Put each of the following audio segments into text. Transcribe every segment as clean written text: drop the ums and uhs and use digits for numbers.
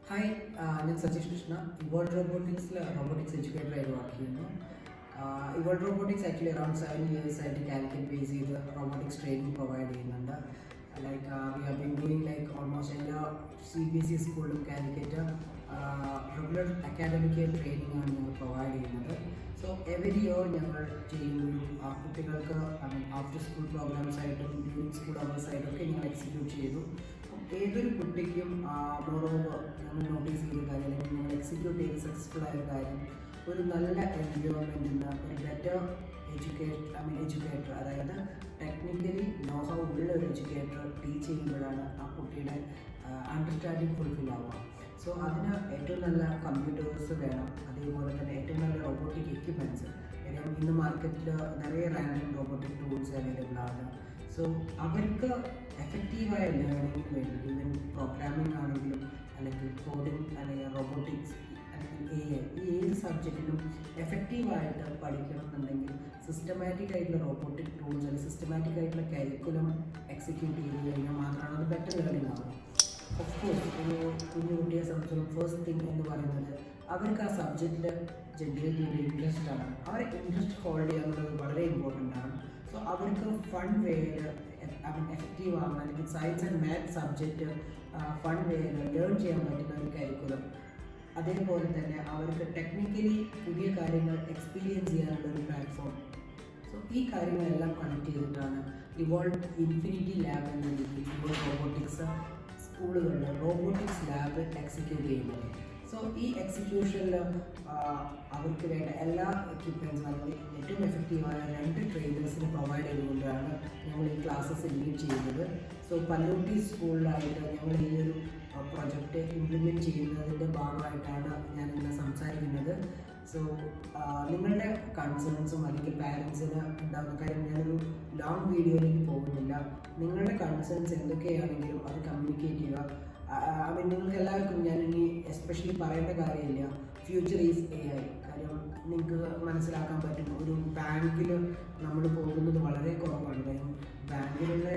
Hi, ഞാൻ Satheesh Krishna. Evolved റോബോട്ടിക്സിൽ robotics എഡ്യൂക്കേറ്ററായിട്ട് വർക്ക് ചെയ്യുന്നു. Evolved Robotics actually around 7 years ആയിട്ട് കാലിക്കറ്റ് ബേസ് ചെയ്ത് റോബോട്ടിക്സ് ട്രെയിനിങ് പ്രൊവൈഡ് ചെയ്യുന്നുണ്ട്. Like we have been doing like almost എല്ലാ CBSE സ്കൂളിലും കാലിക്കറ്റ് റെഗുലർ അക്കാഡമിക് ട്രെയിനിങ് ആണ് ഞങ്ങൾ പ്രൊവൈഡ് ചെയ്യുന്നത്. സോ എവറി ഇയർ ഞങ്ങൾ ചെയ്യുമ്പോഴും കുട്ടികൾക്ക് ആഫ്റ്റർ സ്കൂൾ പ്രോഗ്രാംസ് ആയിട്ടും ഡ്യൂറിങ് സ്കൂൾ അവേഴ്സ് ആയിട്ടൊക്കെ ഞങ്ങൾ എക്സിക്യൂട്ട് ചെയ്തു. ഏതൊരു കുട്ടിക്കും മോറോവർ ഞങ്ങൾ നോട്ടീസ് ചെയ്ത കാര്യം അല്ലെങ്കിൽ ഞങ്ങൾ എക്സിക്യൂട്ട് ചെയ്ത് സക്സസ്ഫുൾ ആയ കാര്യം ഒരു നല്ല എൻവയോൺമെൻറ്റിന് ഒരു ബെറ്റർ എഡ്യൂക്കേറ്റർ അതായത് ടെക്നിക്കലി നോഹൗ ഉള്ള ഒരു എഡ്യൂക്കേറ്റർ ടീച്ച് ചെയ്യുമ്പോഴാണ് ആ കുട്ടിയുടെ അണ്ടർസ്റ്റാൻഡിങ് ഫുൾഫിൽ ആവുക. സോ അതിന് ഏറ്റവും നല്ല കമ്പ്യൂട്ടേഴ്സ് വേണം, അതേപോലെ തന്നെ ഏറ്റവും നല്ല റോബോട്ടിക് എക്യുപ്മെൻറ്റ്സ്. കാര്യം ഇന്ന് മാർക്കറ്റിൽ നിറയെ റാൻഡം റോബോട്ടിക് ടൂൾസ് അവൈലബിൾ ആണ്. സോ അവർക്ക് എഫക്റ്റീവായ ലേണിങ്ങിന് വേണ്ടി ഈവൻ പ്രോഗ്രാമിംഗ് ആണെങ്കിലും അല്ലെങ്കിൽ കോഡിംഗ് അല്ലെങ്കിൽ റോബോട്ടിക്സ് അല്ലെങ്കിൽ AI ഈ ഏത് സബ്ജക്റ്റിനും എഫക്റ്റീവായിട്ട് പഠിക്കണമെന്നുണ്ടെങ്കിൽ സിസ്റ്റമാറ്റിക് ആയിട്ടുള്ള റോബോട്ടിക് ടൂൾസ് അല്ലെങ്കിൽ സിസ്റ്റമാറ്റിക് ആയിട്ടുള്ള കരിക്കുലം എക്സിക്യൂട്ട് ചെയ്ത് കഴിഞ്ഞാൽ മാത്രമാണ് അത് ബെറ്റർ ലേണിംഗ് ആവുക. ഓഫ് കോഴ്സ് ഒരു കുഞ്ഞു കുട്ടിയെ സംബന്ധിച്ചിടത്തോളം ഫസ്റ്റ് തിങ് എന്ന് പറയുന്നത് അവർക്ക് ആ സബ്ജക്റ്റിൽ ജനറേറ്റ് ചെയ്യേണ്ട ഇൻട്രസ്റ്റ് ആണ്. അവരെ ഇൻട്രസ്റ്റ് ഹോൾഡ് ചെയ്യുക എന്നുള്ളത് വളരെ ഇമ്പോർട്ടൻ്റ് ആണ്. സോ അവർക്ക് ഫൺ വേയിൽ എഫക്റ്റീവ് ആവുന്ന അല്ലെങ്കിൽ science and maths subject fun വേയിൽ ലേൺ ചെയ്യാൻ പറ്റുന്ന ഒരു കരിക്കുലം, അതേപോലെ തന്നെ അവർക്ക് ടെക്നിക്കലി പുതിയ കാര്യങ്ങൾ എക്സ്പീരിയൻസ് ചെയ്യാനുള്ള ഒരു പ്ലാറ്റ്ഫോം. സോ ഈ കാര്യങ്ങളെല്ലാം കണക്ട് ചെയ്തിട്ടാണ് ഇവോൾവ് ഇൻഫിനിറ്റി ലാബ് എന്ന രീതിയിൽ ഇവോൾവ് റോബോട്ടിക്സ് സ്കൂളുകളിൽ റോബോട്ടിക്സ് ലാബ് എക്സിക്യൂട്ട് ചെയ്യുന്നത്. സോ ഈ എക്സിക്യൂഷനിൽ അവർക്ക് വേണ്ട എല്ലാ എക്യുപ്മെൻറ്റ്സും അല്ലെങ്കിൽ ഏറ്റവും എഫക്റ്റീവായ 2 ട്രെയിനേഴ്സിന് പ്രൊവൈഡ് ചെയ്തുകൊണ്ടാണ് ഞങ്ങൾ ഈ ക്ലാസ്സസ് ലീഡ് ചെയ്യുന്നത്. സോ പല്ലൂട്ടി സ്കൂളിലായിട്ട് ഞങ്ങൾ ഈ ഒരു പ്രൊജക്റ്റ് ഇംപ്ലിമെൻറ്റ് ചെയ്യുന്നതിൻ്റെ ഭാഗമായിട്ടാണ് ഞാൻ ഇന്ന് സംസാരിക്കുന്നത്. സോ നിങ്ങളുടെ കൺസേൺസും അല്ലെങ്കിൽ പാരൻസിന് ഉണ്ടാകുന്ന കാര്യം ഞാനൊരു ലോങ് വീഡിയോയിലേക്ക് പോകുന്നില്ല. നിങ്ങളുടെ കൺസേൺസ് എന്തൊക്കെയാണെങ്കിലും അത് കമ്മ്യൂണിക്കേറ്റ് ചെയ്യുക. നിങ്ങൾക്ക് എല്ലാവർക്കും ഞാൻ ഇനി എസ്പെഷ്യലി പറയേണ്ട കാര്യമില്ല, ഫ്യൂച്ചർ ഈസ് AI. കാര്യം നിങ്ങൾക്ക് മനസ്സിലാക്കാൻ പറ്റും, ഒരു ബാങ്കിൽ നമ്മൾ പോകുന്നത് വളരെ കുറവാണ്. കാര്യം ബാങ്കിലുള്ള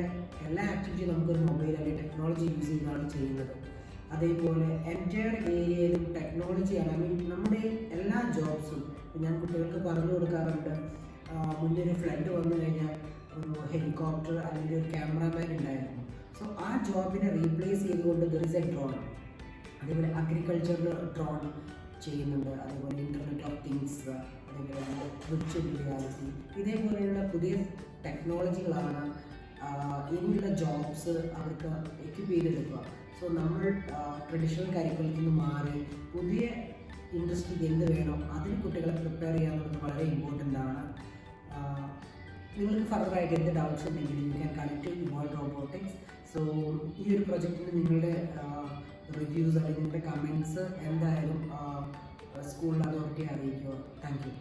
എല്ലാ ആക്ടിവിറ്റിയും നമുക്കൊരു മൊബൈൽ അല്ലെങ്കിൽ ടെക്നോളജി യൂസ് ചെയ്താണ് ചെയ്യുന്നത്. അതേപോലെ എൻറ്റയർ ഏരിയയിലും ടെക്നോളജിയാണ്. നമ്മുടെ എല്ലാ ജോബ്സും ഞാൻ കുട്ടികൾക്ക് പറഞ്ഞു കൊടുക്കാറുണ്ട്. മുന്നേ ഒരു ഫ്ലഡ് വന്നു കഴിഞ്ഞാൽ ഒരു ഹെലികോപ്റ്റർ അല്ലെങ്കിൽ ഒരു ക്യാമറാമാൻ ഉണ്ടായിരുന്നു. സോ ആ ജോബിനെ റീപ്ലേസ് ചെയ്തുകൊണ്ട് ദർ ഇസ് എ ഡ്രോൺ. അതേപോലെ അഗ്രികൾച്ചറിൽ ഡ്രോൺ ചെയ്യുന്നുണ്ട്. അതേപോലെ ഇൻ്റർനെറ്റ് ഓഫ് തിങ്സ്, അതേപോലെ വിർച്വൽ റിയാലിറ്റി, ഇതേപോലെയുള്ള പുതിയ ടെക്നോളജികളാണ് ഇനിയുള്ള ജോബ്സ് അവർക്ക് എക്യുപ്പ് ചെയ്തെടുക്കുക. സോ നമ്മൾ ട്രഡീഷണൽ കരിക്കുലത്തിൽ നിന്ന് മാറി പുതിയ ഇൻഡസ്ട്രിക്ക് എന്ത് വേണോ അതിന് കുട്ടികളെ പ്രിപ്പയർ ചെയ്യുക എന്നുള്ളത് വളരെ ഇമ്പോർട്ടൻ്റ് ആണ്. നിങ്ങൾക്ക് ഫർദറായിട്ട് എന്ത് ഡൗട്ട്സ് ഉണ്ടെങ്കിലും you can connect to evolve robotics. So ഈ ഒരു പ്രൊജക്റ്റിന് നിങ്ങളുടെ റിവ്യൂസ് അല്ലെങ്കിൽ നിങ്ങളുടെ കമൻറ്റ്സ് എന്തായാലും സ്കൂൾ അതോറിറ്റിയെ അറിയിക്കുക. Thank you.